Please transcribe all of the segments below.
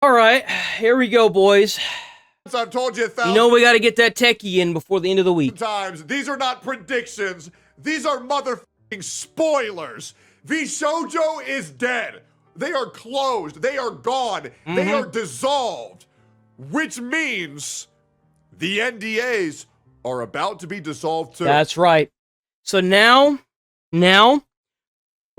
All right, here we go, boys. I've told you You know we got to get that techie in before the end of the week. times. These are not predictions. These are motherfucking spoilers. VShojo is dead. They are closed. They are gone. They are dissolved. Which means the NDAs are about to be dissolved too. That's right. So now we're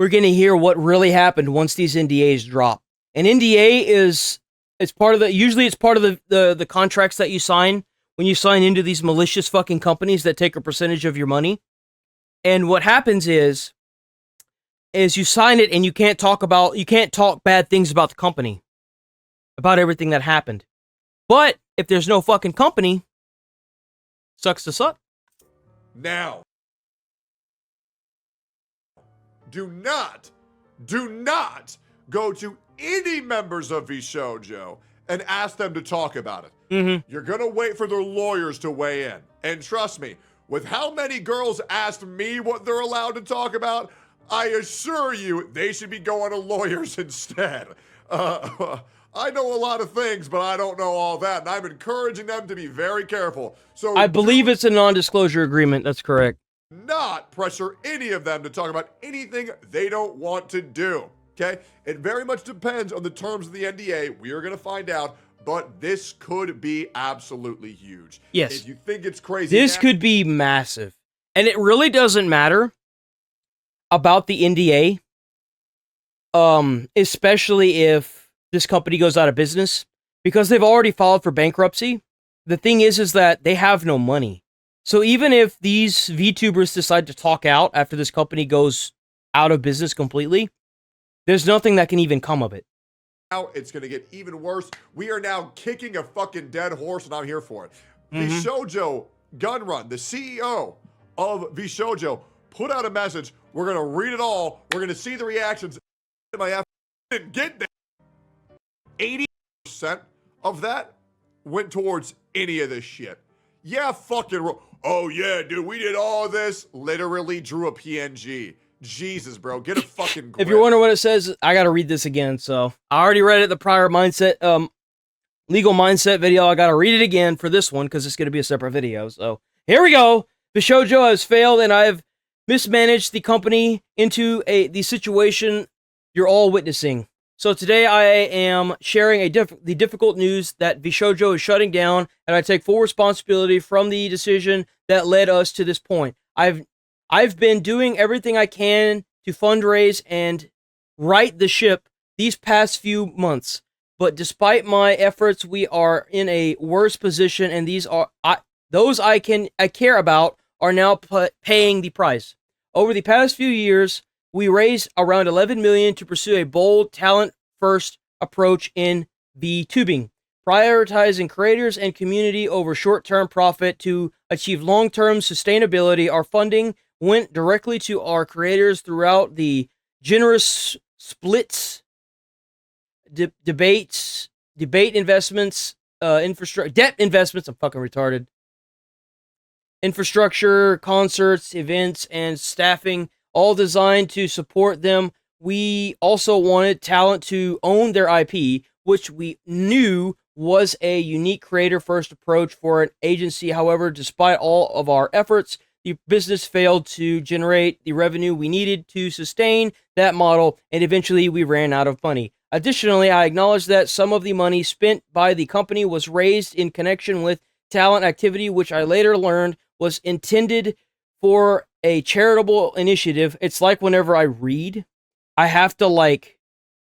going to hear what really happened once these NDAs drop. An NDA is it's part of the usually it's part of the contracts that you sign when you sign into these malicious fucking companies that take a percentage of your money. And what happens is you sign it and you can't talk bad things about the company, about everything that happened. But if there's no fucking company, sucks to suck. Now, do not go to any members of VShojo and ask them to talk about it. You're gonna wait for their lawyers to weigh in. And trust me, with how many girls asked me what they're allowed to talk about, I assure you they should be going to lawyers instead. I know a lot of things, but I don't know all that, and I'm encouraging them to be very careful. So I believe it's a non-disclosure agreement. That's correct. Not pressure any of them to talk about anything they don't want to do. Okay? It very much depends on the terms of the NDA. We are going to find out, but this could be absolutely huge. Yes. If you think it's crazy, this could be massive. And it really doesn't matter about the NDA, especially if this company goes out of business, because they've already filed for bankruptcy. The thing is that they have no money. So even if these VTubers decide to talk out after this company goes out of business completely, there's nothing that can even come of it. Now it's going to get even worse. We are now kicking a fucking dead horse, and I'm here for it. VShojo Gunrun, the CEO of VShojo, put out a message. We're going to read it all. We're going to see the reactions. My didn't get that. 80% of that went towards any of this shit. Yeah, fucking. Oh, yeah, dude, we did all this. Literally drew a PNG. Jesus, bro, get a fucking grip. If you're wondering what it says, I gotta read this again. So I already read it the prior legal mindset video. I gotta read it again for this one because it's gonna be a separate video. So here we go. VShojo has failed, and I've mismanaged the company into the situation you're all witnessing. So today I am sharing the difficult news that VShojo is shutting down, and I take full responsibility from the decision that led us to this point. I've been doing everything I can to fundraise and right the ship these past few months, but despite my efforts, we are in a worse position, and those I care about are now paying the price. Over the past few years, we raised around $11 million to pursue a bold, talent-first approach in VTubing, prioritizing creators and community over short-term profit to achieve long-term sustainability. Our funding went directly to our creators throughout the generous splits, debate investments, debt investments. I'm fucking retarded. Infrastructure, concerts, events, and staffing, all designed to support them. We also wanted talent to own their IP, which we knew was a unique creator-first approach for an agency. However, despite all of our efforts, the business failed to generate the revenue we needed to sustain that model, and eventually we ran out of money. Additionally, I acknowledge that some of the money spent by the company was raised in connection with talent activity, which I later learned was intended for a charitable initiative. It's like whenever I read, I have to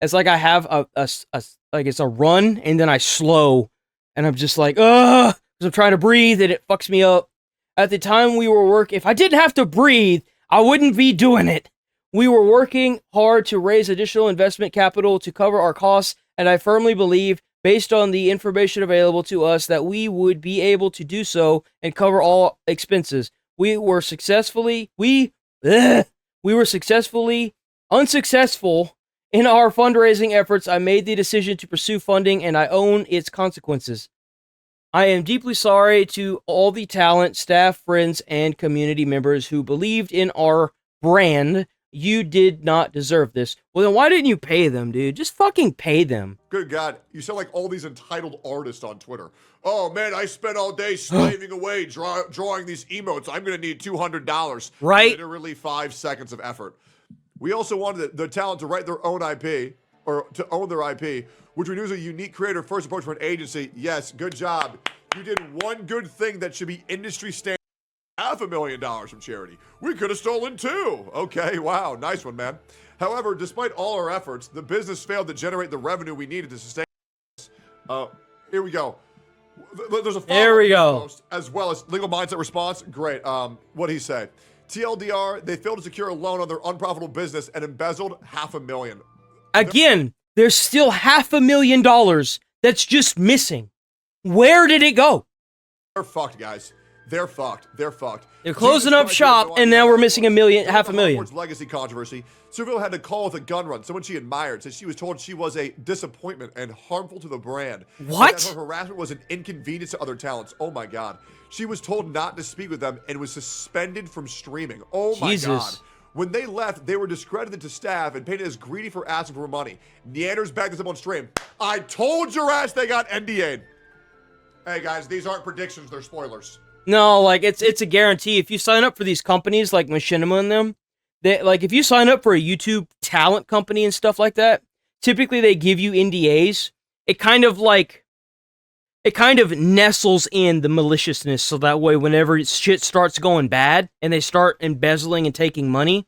it's like I have it's a run and then I slow, and I'm just like, because I'm trying to breathe and it fucks me up. At the time we were working, if I didn't have to breathe, I wouldn't be doing it. We were working hard to raise additional investment capital to cover our costs, and I firmly believe, based on the information available to us, that we would be able to do so and cover all expenses. We were unsuccessful in our fundraising efforts. I made the decision to pursue funding, and I own its consequences. I am deeply sorry to all the talent, staff, friends, and community members who believed in our brand, You did not deserve this. Well, then why didn't you pay them, dude? Just fucking pay them. Good God, you sound like all these entitled artists on Twitter. Oh man, I spent all day slaving away drawing these emotes. I'm gonna need $200. Right? Literally 5 seconds of effort. We also wanted the talent to write their own IP, or to own their IP, which we knew was a unique creator first approach for an agency. Yes, good job. You did one good thing that should be industry standard. $500,000 from charity. We could have stolen two. Okay, wow, nice one, man. However, despite all our efforts, the business failed to generate the revenue we needed to sustain. Here we go. There's a there we go. Post, as well as legal mindset response. Great. What'd he say? TLDR, they failed to secure a loan on their unprofitable business and embezzled $500,000. Again, there's still $500,000 that's just missing. Where did it go? They're fucked, guys. They're fucked. They're fucked. They're closing up shop, and now we're missing $500,000. Legacy controversy. Seville had to call with a gun run. Someone she admired said she was told she was a disappointment and harmful to the brand. What? That her harassment was an inconvenience to other talents. Oh my God. She was told not to speak with them and was suspended from streaming. Oh my God. When they left, they were discredited to staff and painted as greedy for asking for money. Neanders backed this up on stream. I told your ass they got NDA'd. Hey guys, these aren't predictions, they're spoilers. No, like it's a guarantee. If you sign up for these companies like Machinima and them, they, like if you sign up for a YouTube talent company and stuff like that, typically they give you NDAs. It kind of nestles in the maliciousness, so that way whenever shit starts going bad and they start embezzling and taking money,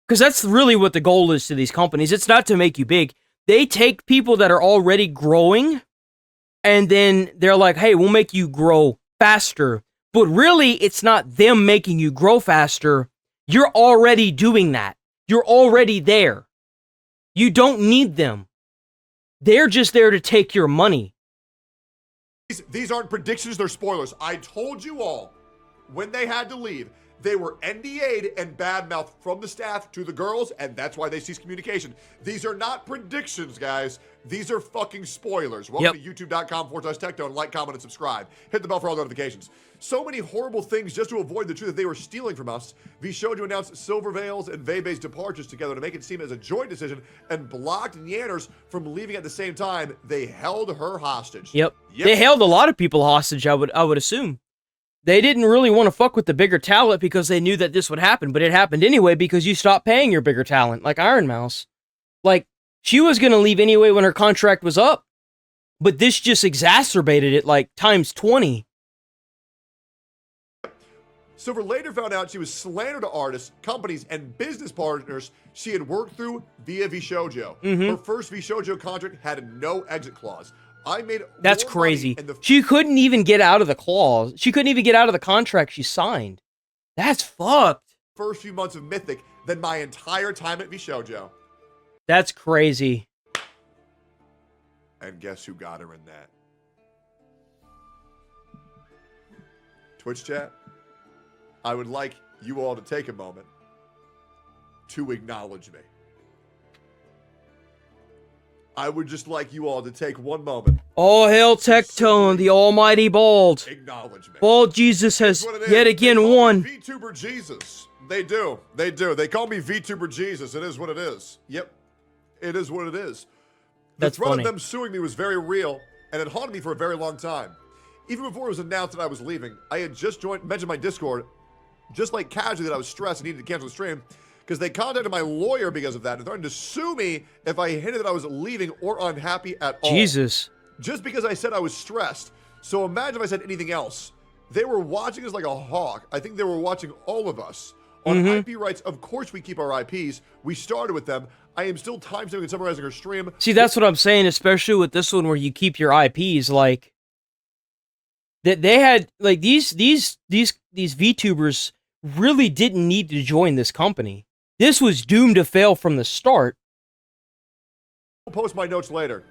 because that's really what the goal is to these companies. It's not to make you big. They take people that are already growing, and then they're like, hey, we'll make you grow faster. But really, it's not them making you grow faster. You're already doing that. You're already there. You don't need them. They're just there to take your money. These aren't predictions, they're spoilers. I told you all, when they had to leave, they were NDA'd and badmouthed from the staff to the girls, and that's why they ceased communication. These are not predictions, guys. These are fucking spoilers. Welcome to youtube.com/TecTone. Like, comment, and subscribe. Hit the bell for all notifications. So many horrible things just to avoid the truth that they were stealing from us. VShojo announced Silvervale's and Vebe's departures together to make it seem as a joint decision and blocked Neanders from leaving at the same time. They held her hostage. Yep. They held a lot of people hostage, I would assume. They didn't really want to fuck with the bigger talent because they knew that this would happen, but it happened anyway because you stopped paying your bigger talent, like Iron Mouse. Like, she was going to leave anyway when her contract was up, but this just exacerbated it like times 20. Silver later found out she was slandered to artists, companies, and business partners she had worked through via VShojo. Her first VShojo contract had no exit clause. That's crazy. She couldn't even get out of the clause. She couldn't even get out of the contract she signed. That's fucked. First few months of Mythic than my entire time at VShojo. That's crazy. And guess who got her in that? Twitch chat, I would like you all to take a moment to acknowledge me. I would just like you all to take one moment. Oh, hail TecTone, the almighty bald. Acknowledge me. Bald Jesus has yet again won. VTuber Jesus. They do. They do. They call me VTuber Jesus. It is what it is. Yep. It is what it is. The threat of them suing me was very real, and it haunted me for a very long time. Even before it was announced that I was leaving, I had just mentioned my Discord, just like casually, that I was stressed and needed to cancel the stream, because they contacted my lawyer because of that and threatened to sue me if I hinted that I was leaving or unhappy at all. Jesus. Just because I said I was stressed. So imagine if I said anything else. They were watching us like a hawk. I think they were watching all of us. On IP rights, of course we keep our IPs. We started with them. I am still timestamping and summarizing her stream. See, that's what I'm saying, especially with this one where you keep your IPs. Like, that they had, like, these VTubers really didn't need to join this company. This was doomed to fail from the start. I'll post my notes later.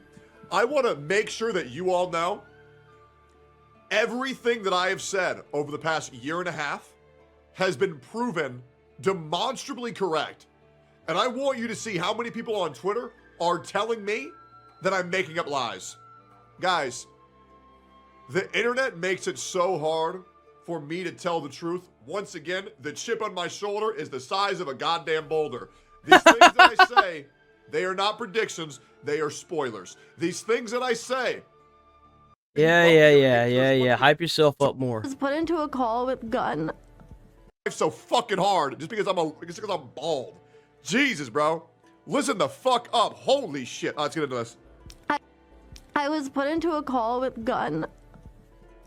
I want to make sure that you all know everything that I have said over the past year and a half has been proven demonstrably correct. And I want you to see how many people on Twitter are telling me that I'm making up lies. Guys, the internet makes it so hard for me to tell the truth. Once again, the chip on my shoulder is the size of a goddamn boulder. These things that I say, they are not predictions. They are spoilers. These things that I say. Yeah. Hype yourself up more. Was put into a call with gun. So fucking hard just because I'm bald. Jesus, bro. Listen the fuck up. Holy shit. Let's get into this. I was put into a call with gun.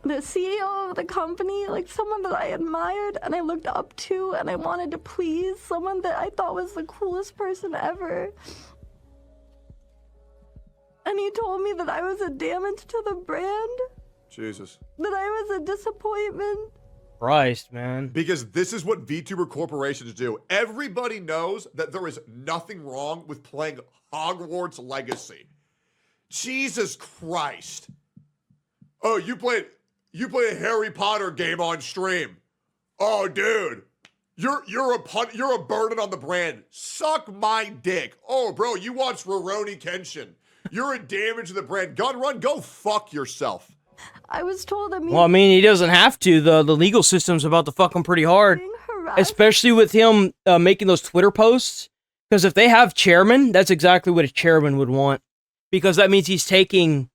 The CEO of the company, like someone that I admired and I looked up to and I wanted to please, someone that I thought was the coolest person ever. And he told me that I was a damage to the brand. Jesus. That I was a disappointment. Christ, man. Because this is what VTuber corporations do. Everybody knows that there is nothing wrong with playing Hogwarts Legacy. Jesus Christ. Oh, you played a Harry Potter game on stream. Oh, dude. You're a burden on the brand. Suck my dick. Oh, bro, you watch Rurouni Kenshin. You're a damage to the brand. Gun Run, go fuck yourself. I was told that Well, I mean, he doesn't have to. The legal system's about to fuck him pretty hard. Especially with him making those Twitter posts. Because if they have chairman, that's exactly what a chairman would want. Because that means he's taking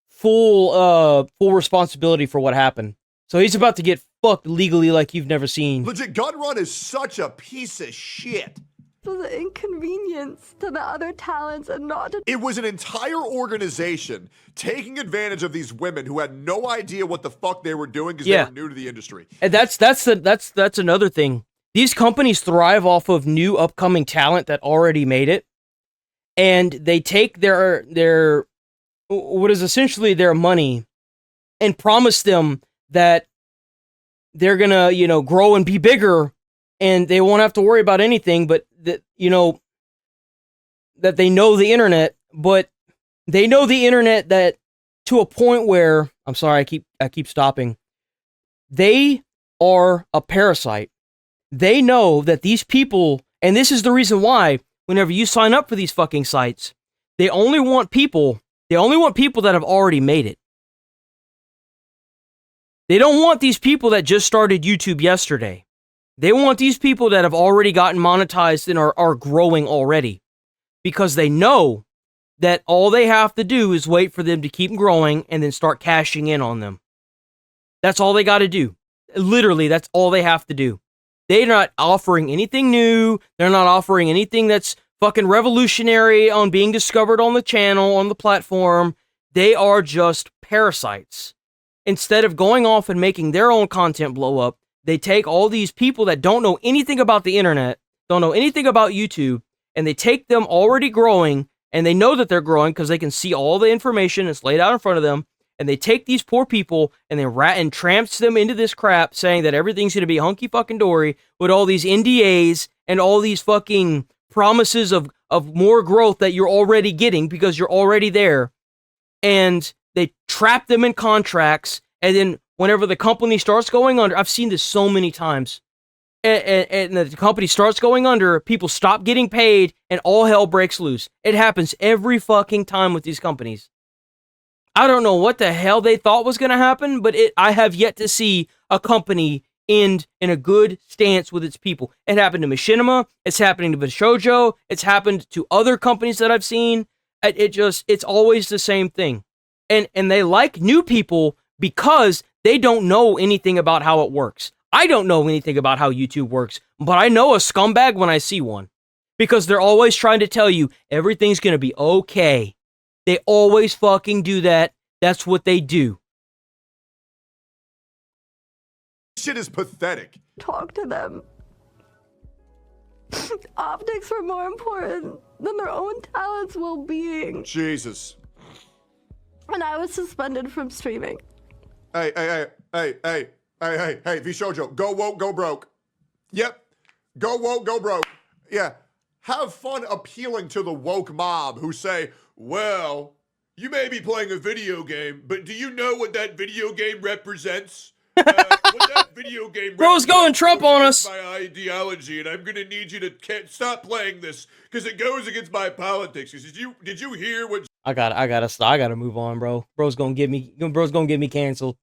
full responsibility for what happened. So he's about to get fucked legally like you've never seen. Legit, Gun Run is such a piece of shit. It was an inconvenience to the other talents and not to... It was an entire organization taking advantage of these women who had no idea what the fuck they were doing because they were new to the industry. And that's another thing. These companies thrive off of new upcoming talent that already made it. And they take their what is essentially their money and promise them that they're gonna, grow and be bigger and they won't have to worry about anything, but that, that they know the internet, but they know the internet that to a point where, I'm sorry, I keep stopping. They are a parasite. They know that these people, and this is the reason why whenever you sign up for these fucking sites, they only want people that have already made it. They don't want these people that just started YouTube yesterday. They want these people that have already gotten monetized and are growing already. Because they know that all they have to do is wait for them to keep growing and then start cashing in on them. That's all they got to do. Literally, that's all they have to do. They're not offering anything new. They're not offering anything that's fucking revolutionary on being discovered on the channel, on the platform. They are just parasites. Instead of going off and making their own content blow up, they take all these people that don't know anything about the internet, don't know anything about YouTube, and they take them already growing, and they know that they're growing because they can see all the information that's laid out in front of them, and they take these poor people and they tramps them into this crap saying that everything's going to be hunky fucking dory with all these NDAs and all these fucking promises of more growth that you're already getting because you're already there. And they trap them in contracts, and then whenever the company starts going under, I've seen this so many times, and the company starts going under, people stop getting paid, and all hell breaks loose. It happens every fucking time with these companies. I don't know what the hell they thought was going to happen, but I have yet to see a company end in a good stance with its people. It happened to Machinima, it's happening to VShojo, it's happened to other companies that I've seen. It's always the same thing. And they like new people because they don't know anything about how it works. I don't know anything about how YouTube works, but I know a scumbag when I see one. Because they're always trying to tell you everything's going to be okay. They always fucking do that. That's what they do. Shit is pathetic. Talk to them. Optics were more important than their own talent's well-being. Jesus. And I was suspended from streaming. Hey, VShojo, go woke, go broke. Yep. Go woke, go broke. Yeah. Have fun appealing to the woke mob who say, well, you may be playing a video game, but do you know what that video game represents? What that video game Bro's going Trump on us. My ideology, and I'm gonna need you to stop playing this because it goes against my politics. Did you hear what? I gotta move on, bro. Bro's gonna get me canceled.